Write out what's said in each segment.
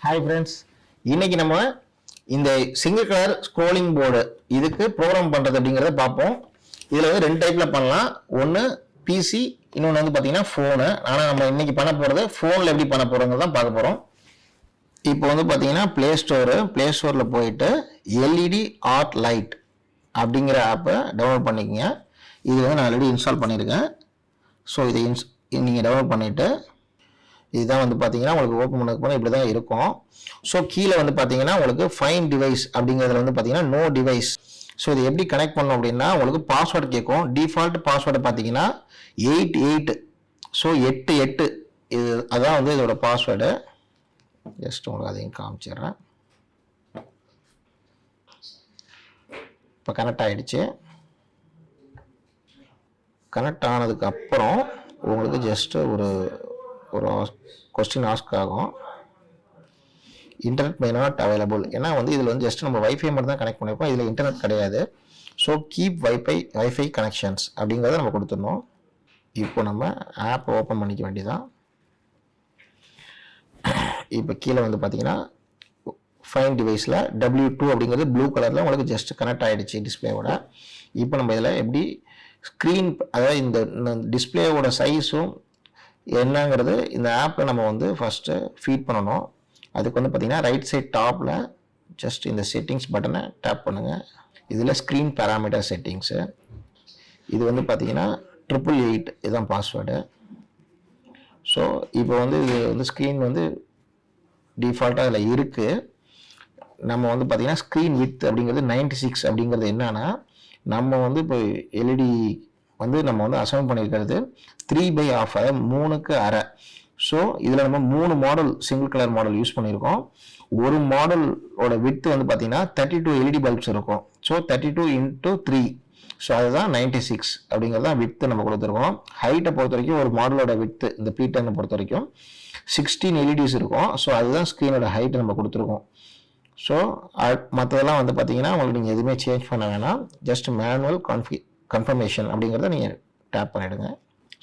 Hi friends, இன்னைக்கு நம்ம இந்த சிங்கிள் கலர் ஸ்க்ரோலிங் போர்டு இதுக்கு ப்ரோக்ராம் பண்ணுறது அப்படிங்கிறத பார்ப்போம். இதில் வந்து ரெண்டு டைப்பில் பண்ணலாம். ஒன்று பிசி, இன்னொன்று வந்து பார்த்தீங்கன்னா ஃபோனு. ஆனால் நம்ம இன்னைக்கு பண்ண போகிறது ஃபோனில் எப்படி பண்ண போகிறோங்கிறது தான் பார்க்க போகிறோம். இப்போ வந்து பார்த்தீங்கன்னா ப்ளே ஸ்டோரில் போயிட்டு எல்இடி ஆர்ட் லைட் அப்படிங்கிற ஆப்பை டவுன்லோட் பண்ணிக்கோங்க. இது வந்து நான் ஆல்ரெடி இன்ஸ்டால் பண்ணியிருக்கேன். ஸோ இதை நீங்கள் டவுன்லோட் பண்ணிவிட்டு இதுதான் வந்து பார்த்தீங்கன்னா உங்களுக்கு ஓப்பன் பண்ணதுக்கு போனால் இப்படி தான் இருக்கும். ஸோ கீழே வந்து பார்த்தீங்கன்னா உங்களுக்கு ஃபைன் டிவைஸ் அப்படிங்கிறதுல வந்து பார்த்தீங்கன்னா நோ டிவைஸ். ஸோ இது எப்படி கனெக்ட் பண்ணணும் அப்படின்னா உங்களுக்கு பாஸ்வேர்டு கேட்கும். டிஃபால்ட் பாஸ்வேர்டு பார்த்தீங்கன்னா 88. ஸோ 88 இது அதான் வந்து இதோட பாஸ்வேர்டு. ஜஸ்ட் உங்களுக்கு அதையும் காமிச்சிடுறேன். இப்போ கனெக்ட் ஆகிடுச்சு. கனெக்ட் ஆனதுக்கு அப்புறம் உங்களுக்கு ஜஸ்ட்டு ஒரு கொஸ்டின் ஆஸ்க் ஆகும். Internet may not available. ஏன்னா வந்து இதில் வந்து ஜஸ்ட் நம்ம வைஃபை மட்டும் தான் கனெக்ட் பண்ணியிருப்போம். இதில் இன்டர்நெட் கிடையாது. ஸோ கீப் வைஃபை கனெக்ஷன்ஸ் அப்படிங்கிறத நம்ம கொடுத்துடணும். இப்போ நம்ம ஆப் ஓப்பன் பண்ணிக்க வேண்டியதான். இப்போ கீழே வந்து பார்த்தீங்கன்னா ஃபைன் டிவைஸில் W2 அப்படிங்கிறது ப்ளூ கலரில் உங்களுக்கு ஜஸ்ட் கனெக்ட் ஆகிடுச்சு டிஸ்பிளேவோட. இப்போ நம்ம இதில் எப்படி ஸ்க்ரீன், அதாவது இந்த டிஸ்பிளேவோட சைஸும் என்னங்கிறது இந்த ஆப்பில் நம்ம வந்து ஃபஸ்ட்டு ஃபீட் பண்ணணும். அதுக்கு வந்து பார்த்திங்கன்னா ரைட் சைட் டாப்பில் ஜஸ்ட் இந்த செட்டிங்ஸ் பட்டனை டேப் பண்ணுங்கள். இதில் ஸ்க்ரீன் பேராமீட்டர் செட்டிங்ஸு, இது வந்து பார்த்திங்கன்னா 888 இதுதான் பாஸ்வேர்டு. ஸோ இப்போ வந்து இது வந்து ஸ்க்ரீன் வந்து டிஃபால்ட்டாக அதில் இருக்குது. நம்ம வந்து பார்த்திங்கன்னா ஸ்க்ரீன் வித் அப்படிங்கிறது 96 அப்படிங்கிறது என்னன்னா, நம்ம வந்து இப்போ எல்இடி வந்து நம்ம வந்து அசைன் பண்ணியிருக்கிறது 3/2, அதாவது 3/2. ஸோ இதில் நம்ம 3 model single colour model use பண்ணியிருக்கோம். ஒரு மாடலோட வித்து வந்து பார்த்தீங்கன்னா 32 எல்இடி பல்ப்ஸ் இருக்கும். ஸோ 32 × 3, ஸோ அதுதான் 96 அப்படிங்கிறது தான் வித்து நம்ம கொடுத்துருக்கோம். ஹைட்டை பொறுத்த வரைக்கும் ஒரு மாடலோட வித்து இந்த P10 பொறுத்த வரைக்கும் 16 எல்இடிஸ் இருக்கும். ஸோ அதுதான் ஸ்க்ரீனோட ஹைட்டு நம்ம கொடுத்துருக்கோம். ஸோ மற்றதெல்லாம் வந்து பார்த்தீங்கன்னா உங்களுக்கு நீங்கள் எதுவுமே சேஞ்ச் பண்ண வேணாம். ஜஸ்ட் மேனுவல் கன்ஃபர்மேஷன் அப்படிங்கிறத நீங்கள் டேப் பண்ணிவிடுங்க.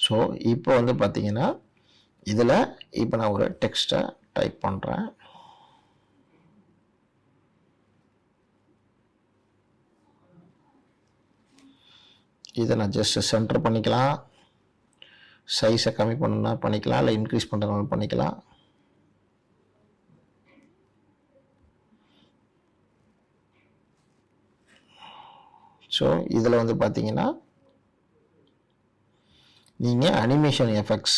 ஸோ இப்போ வந்து பார்த்தீங்கன்னா இதில் இப்போ நான் ஒரு டெக்ஸ்ட்டை டைப் பண்ணுறேன். இதை நான் ஜஸ்ட் சென்டர் பண்ணிக்கலாம். சைஸை கம்மி பண்ணணும்னா பண்ணிக்கலாம், இல்லை இன்க்ரீஸ் பண்ணுறதுனால பண்ணிக்கலாம். ஸோ இதில் வந்து பார்த்தீங்கன்னா நீங்கள் அனிமேஷன் எஃபெக்ட்ஸ்,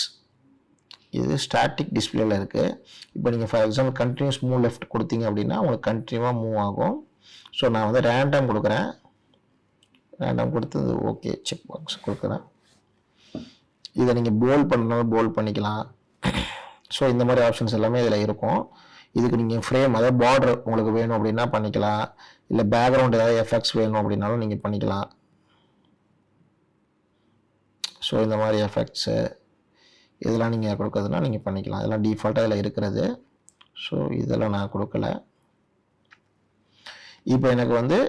இது ஸ்டாட்டிக் டிஸ்பிளேல இருக்குது. இப்போ நீங்கள் for example continuous move left கொடுத்தீங்க அப்படின்னா உங்களுக்கு கண்டினியூவாக மூவ் ஆகும். ஸோ நான் வந்து ரேண்டம் கொடுக்குறேன். ரேண்டம் கொடுத்து ஓகே செக் பாக்ஸ் கொடுக்குறேன். இதை நீங்கள் போல்ட் பண்ணணும், போல்ட் பண்ணிக்கலாம். ஸோ இந்த மாதிரி ஆப்ஷன்ஸ் எல்லாமே இதில் இருக்கும். இதுக்கு நீங்கள் ஃப்ரேம், அதாவது பார்டர் உங்களுக்கு வேணும் அப்படின்னா பண்ணிக்கலாம், இல்லை பேக்ரவுண்ட் ஏதாவது எஃபெக்ட்ஸ் வேணும் அப்படின்னாலும் நீங்கள் பண்ணிக்கலாம். ஸோ இந்த மாதிரி எஃபெக்ட்ஸு இதெல்லாம் நீங்கள் கொடுக்குறதுனா நீங்கள் பண்ணிக்கலாம். இதெல்லாம் டிஃபால்ட்டாக இதில் இருக்கிறது. ஸோ இதெல்லாம் நான் கொடுக்கல. இப்போ எனக்கு வந்து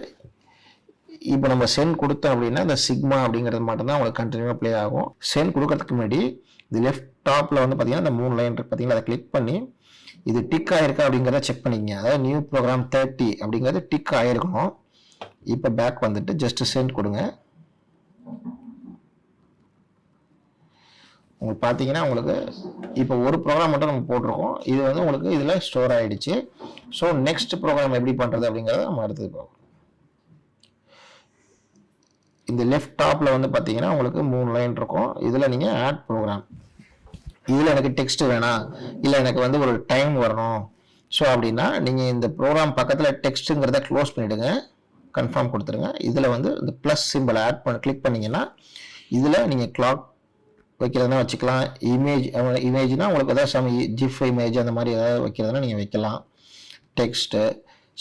இப்போ நம்ம சென்ட் கொடுத்தோம் அப்படின்னா இந்த சிக்மா அப்படிங்கிறது மட்டும்தான் உங்களுக்கு கண்டினியூவாக ப்ளே ஆகும். சென்ட் கொடுக்கறதுக்கு முன்னாடி இது லெஃப்ட் டாப்பில் வந்து பார்த்தீங்கன்னா இந்த 3 லைன் இருக்குது பார்த்தீங்களா, அதை கிளிக் பண்ணி இது டிக் ஆகிருக்கா அப்படிங்கிறத செக் பண்ணிக்கங்க. அதாவது நியூ ப்ரோக்ராம் 30 அப்படிங்கிறது டிக் ஆகிருக்கணும். இப்போ பேக் வந்துட்டு ஜஸ்ட் சென்ட் கொடுங்க. உங்களுக்கு பார்த்தீங்கன்னா உங்களுக்கு இப்போ ஒரு ப்ரோக்ராம் மட்டும் நம்ம போட்டிருக்கோம். இது வந்து உங்களுக்கு இதில் ஸ்டோர் ஆகிடுச்சு. ஸோ நெக்ஸ்ட் ப்ரோக்ராம் எப்படி பண்ணுறது அப்படிங்கிறத நம்ம அடுத்தது பார்ப்போம். இந்த லெஃப்ட் டாப்பில் வந்து பார்த்தீங்கன்னா உங்களுக்கு 3 லைன் இருக்கும். இதில் நீங்கள் ஆட் ப்ரோக்ராம், இதில் எனக்கு டெக்ஸ்ட் வேணாம், இல்லை எனக்கு வந்து ஒரு டைம் வரணும். ஸோ அப்படின்னா நீங்கள் இந்த ப்ரோக்ராம் பக்கத்தில் டெக்ஸ்ட்டுங்கிறத க்ளோஸ் பண்ணிவிடுங்க, கன்ஃபார்ம் கொடுத்துருங்க. இதில் வந்து இந்த ப்ளஸ் சிம்பிள் ஆட் பண்ண கிளிக் பண்ணிங்கன்னா இதில் நீங்கள் கிளாக் வைக்கிறதுனா வச்சுக்கலாம். இமேஜ்னால் உங்களுக்கு ஏதாவது ஜிஃப் இமேஜ் அந்த மாதிரி ஏதாவது வைக்கிறதுனா நீங்கள் வைக்கலாம். Text,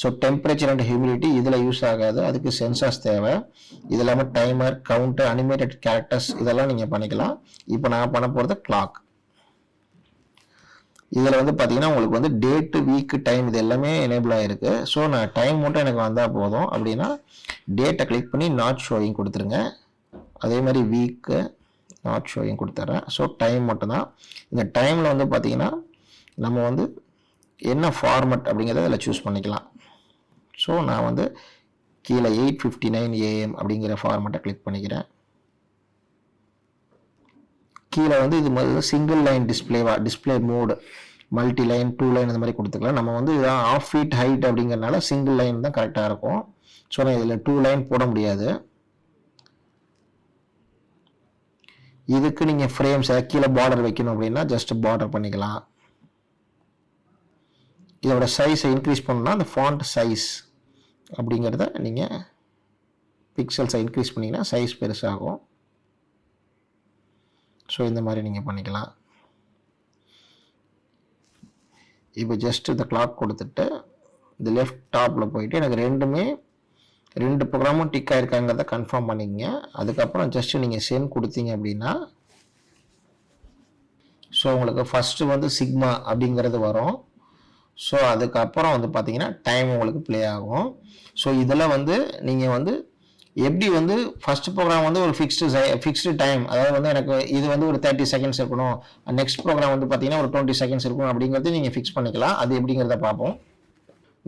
so temperature and humidity இதில் யூஸ் ஆகாது, அதுக்கு சென்சார்ஸ் தேவை. இது இல்லாமல் டைமர், கவுண்டர், அனிமேட்டட் கேரக்டர்ஸ் இதெல்லாம் நீங்கள் பண்ணிக்கலாம். இப்போ நான் பண்ண போகிறது கிளாக். இதில் வந்து பார்த்தீங்கன்னா உங்களுக்கு வந்து டேட்டு, வீக்கு, டைம் இது எல்லாமே எனேபிள் ஆகிருக்கு. ஸோ நான் டைம் மட்டும் எனக்கு வந்தால் போதும் அப்படின்னா டேட்டை கிளிக் பண்ணி நாட் ஷோயிங் கொடுத்துருங்க. அதே மாதிரி வீக்கு நாட் ஷோயிங் கொடுத்துட்றேன். ஸோ டைம் மட்டும்தான். இந்த டைமில் வந்து பார்த்தீங்கன்னா நம்ம வந்து என்ன ஃபார்மட் அப்படிங்கிறத இதில் சூஸ் பண்ணிக்கலாம். ஸோ நான் வந்து கீழே 8:59 AM அப்படிங்கிற ஃபார்மட்டை கிளிக் பண்ணிக்கிறேன். கீழே வந்து இது மாதிரி single line display mode, multi line, 2 line இந்த மாதிரி கொடுத்துக்கலாம். நம்ம வந்து இதான் 1/2 feet ஹைட் அப்படிங்கிறனால சிங்கிள் லைன் தான் கரெக்டாக இருக்கும். ஸோ நான் இதில் 2 லைன் போட முடியாது. இதுக்கு நீங்கள் ஃப்ரேம்ஸ் கீழே பார்டர் வைக்கணும் அப்படின்னா ஜஸ்ட் பார்டர் பண்ணிக்கலாம். இதோட சைஸை இன்க்ரீஸ் பண்ணணும்னா அந்த ஃபாண்ட் சைஸ் அப்படிங்கிறத நீங்கள் பிக்சல்ஸை இன்க்ரீஸ் பண்ணிங்கன்னா சைஸ் பெருசாகும். ஸோ இந்த மாதிரி நீங்கள் பண்ணிக்கலாம். இப்போ ஜஸ்ட் இந்த கிளாக் கொடுத்துட்டு இந்த லெஃப்ட் டாப்பில் போயிட்டு எனக்கு ரெண்டு ப்ரோக்ராமும் டிக் ஆகிருக்காங்கிறத கன்ஃபார்ம் பண்ணிக்கங்க. அதுக்கப்புறம் ஜஸ்ட்டு நீங்கள் சென்ட் கொடுத்தீங்க அப்படின்னா ஸோ உங்களுக்கு ஃபஸ்ட்டு வந்து சிக்மா அப்படிங்கிறது வரும். ஸோ அதுக்கப்புறம் வந்து பார்த்தீங்கன்னா டைம் உங்களுக்கு ப்ளே ஆகும். ஸோ இதில் வந்து நீங்கள் வந்து எப்படி வந்து ஃபஸ்ட் ப்ரோக்ராம் வந்து ஒரு ஃபிக்ஸ்டு டைம், அதாவது வந்து எனக்கு இது வந்து ஒரு 30 seconds இருக்கணும், நெக்ஸ்ட் ப்ரோக்ராம் வந்து பார்த்தீங்கன்னா ஒரு 20 seconds இருக்கணும் அப்படிங்கிறது நீங்கள் ஃபிக்ஸ் பண்ணிக்கலாம். அது எப்படிங்கிறத பார்ப்போம்.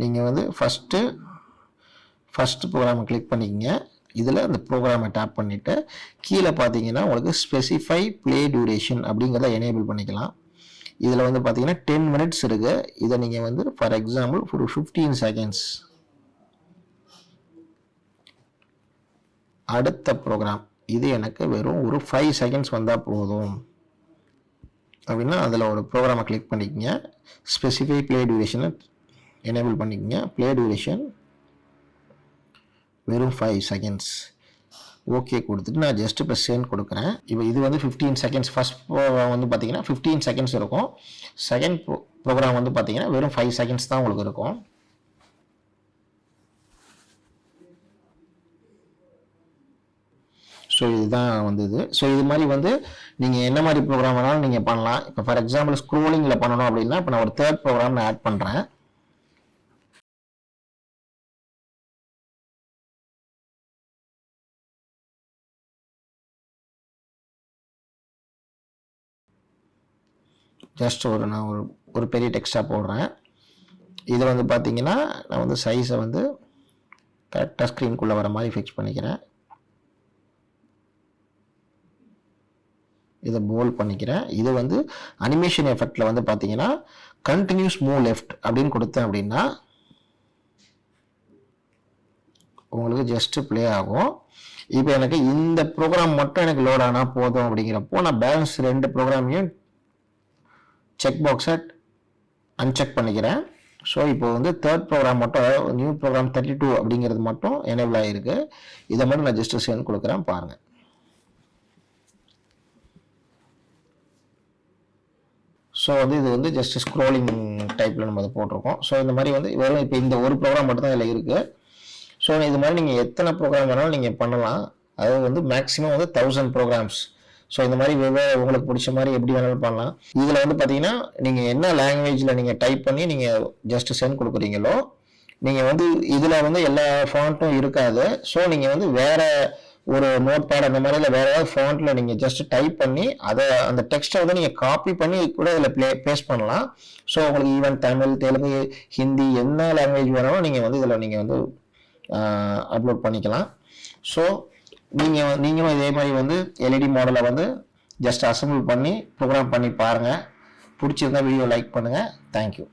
நீங்கள் வந்து ஃபஸ்ட்டு ப்ரோக்ராமை கிளிக் பண்ணிக்கங்க. இதில் அந்த ப்ரோக்ராமை டேப் பண்ணிவிட்டு கீழே பார்த்தீங்கன்னா உங்களுக்கு ஸ்பெசிஃபை ப்ளே டியூரேஷன் அப்படிங்கிறத எனேபிள் பண்ணிக்கலாம். இதில் வந்து பார்த்தீங்கன்னா 10 minutes இருக்குது. இதை நீங்கள் வந்து ஃபார் எக்ஸாம்பிள் ஒரு 15 seconds. அடுத்த ப்ரோக்ராம் இது எனக்கு வெறும் ஒரு 5 seconds வந்தால் போதும் அப்படின்னா அதில் ஒரு ப்ரோக்ராமை கிளிக் பண்ணிக்கங்க. ஸ்பெசிஃபை ப்ளே டியூரேஷனை எனேபிள் பண்ணிக்கங்க. ப்ளே டியூரேஷன் வெறும் 5 seconds. ஓகே கொடுத்துட்டு நான் ஜஸ்ட் இப்போ சென்ட் கொடுக்குறேன். இப்போ இது வந்து 15 seconds. ஃபஸ்ட் ப்ரோக்ராம் வந்து பார்த்தீங்கன்னா 15 seconds இருக்கும். செகண்ட் ப்ரோக்ராம் வந்து பார்த்தீங்கன்னா வெறும் 5 seconds தான் உங்களுக்கு இருக்கும். ஸோ இதுதான் வந்து இது. ஸோ இது மாதிரி வந்து நீங்கள் என்ன மாதிரி ப்ரோக்ராம் வேணாலும் நீங்கள் பண்ணலாம். இப்போ ஃபார் எக்ஸாம்பிள் ஸ்க்ரோலிங்கில் பண்ணணும் அப்படின்னா இப்போ நான் ஒரு 3rd ப்ரோக்ராம் நான் ஆட் பண்ணுறேன். ஜஸ்ட் நான் ஒரு பெரிய டெக்ஸ்டாக போடுறேன். இதை வந்து பார்த்தீங்கன்னா நான் வந்து சைஸை வந்து கரெக்டாக ஸ்க்ரீனுக்குள்ளே வர மாதிரி ஃபிக்ஸ் பண்ணிக்கிறேன். இதை போல்ட் பண்ணிக்கிறேன். இது வந்து அனிமேஷன் எஃபெக்டில் வந்து பார்த்தீங்கன்னா கண்டினியூஸ் மூவ் லெஃப்ட் அப்படின்னு கொடுத்தேன் அப்படின்னா உங்களுக்கு ஜஸ்ட் ப்ளே ஆகும். இப்போ எனக்கு இந்த ப்ரோக்ராம் மட்டும் எனக்கு லோட் ஆனால் போதும் அப்படிங்கிறப்போ நான் பேலன்ஸ் 2 ப்ரோக்ராமையும் செக் பாக்ஸை அன்செக் பண்ணிக்கிறேன். ஸோ இப்போ வந்து 3rd ப்ரோக்ராம் மட்டும், அதாவது நியூ ப்ரோக்ராம் 32 அப்படிங்கிறது மட்டும் எனேபிள் ஆகிருக்கு. இதை மட்டும் நான் ஜஸ்ட் சென்ட் கொடுக்குறேன் பாருங்கள். ஸோ வந்து இது வந்து ஜஸ்ட் ஸ்க்ரோலிங் டைப்பில் நம்ம அதை போட்டிருக்கோம். ஸோ இந்த மாதிரி வந்து வெறும் இப்போ இந்த ஒரு ப்ரோக்ராம் மட்டும் தான் இதில் இருக்குது. ஸோ இது மாதிரி நீங்கள் எத்தனை ப்ரோக்ராம் வேணாலும் நீங்கள் பண்ணலாம். அது வந்து மேக்ஸிமம் வந்து 1000 ப்ரோக்ராம்ஸ். ஸோ இந்த மாதிரி வெவ்வேறு உங்களுக்கு பிடிச்ச மாதிரி எப்படி வேணாலும் பண்ணலாம். இதில் வந்து பார்த்தீங்கன்னா நீங்கள் என்ன லாங்குவேஜில் நீங்கள் டைப் பண்ணி நீங்கள் ஜஸ்ட் சென்ட் கொடுக்குறீங்களோ நீங்கள் வந்து இதில் வந்து எல்லா ஃபாண்ட்டும் இருக்காது. ஸோ நீங்கள் வந்து வேறு ஒரு நோட் பேட் அந்த மாதிரி இல்லை வேறு ஏதாவது ஃபாண்ட்டில் நீங்கள் ஜஸ்ட் டைப் பண்ணி அதை அந்த டெக்ஸ்ட்டை வந்து நீங்கள் காப்பி பண்ணி கூட இதில் பேஸ்ட் பண்ணலாம். ஸோ உங்களுக்கு ஈவன் தமிழ், தெலுங்கு, ஹிந்தி என்ன லாங்குவேஜ் வேணாலும் நீங்கள் வந்து இதில் நீங்கள் வந்து அப்லோட் பண்ணிக்கலாம். ஸோ நீங்களும் இதே மாதிரி வந்து எல்இடி மாடலை வந்து ஜஸ்ட் அசம்பிள் பண்ணி ப்ரோக்ராம் பண்ணி பாருங்கள். பிடிச்சிருந்தா வீடியோ லைக் பண்ணுங்கள். தேங்க்யூ.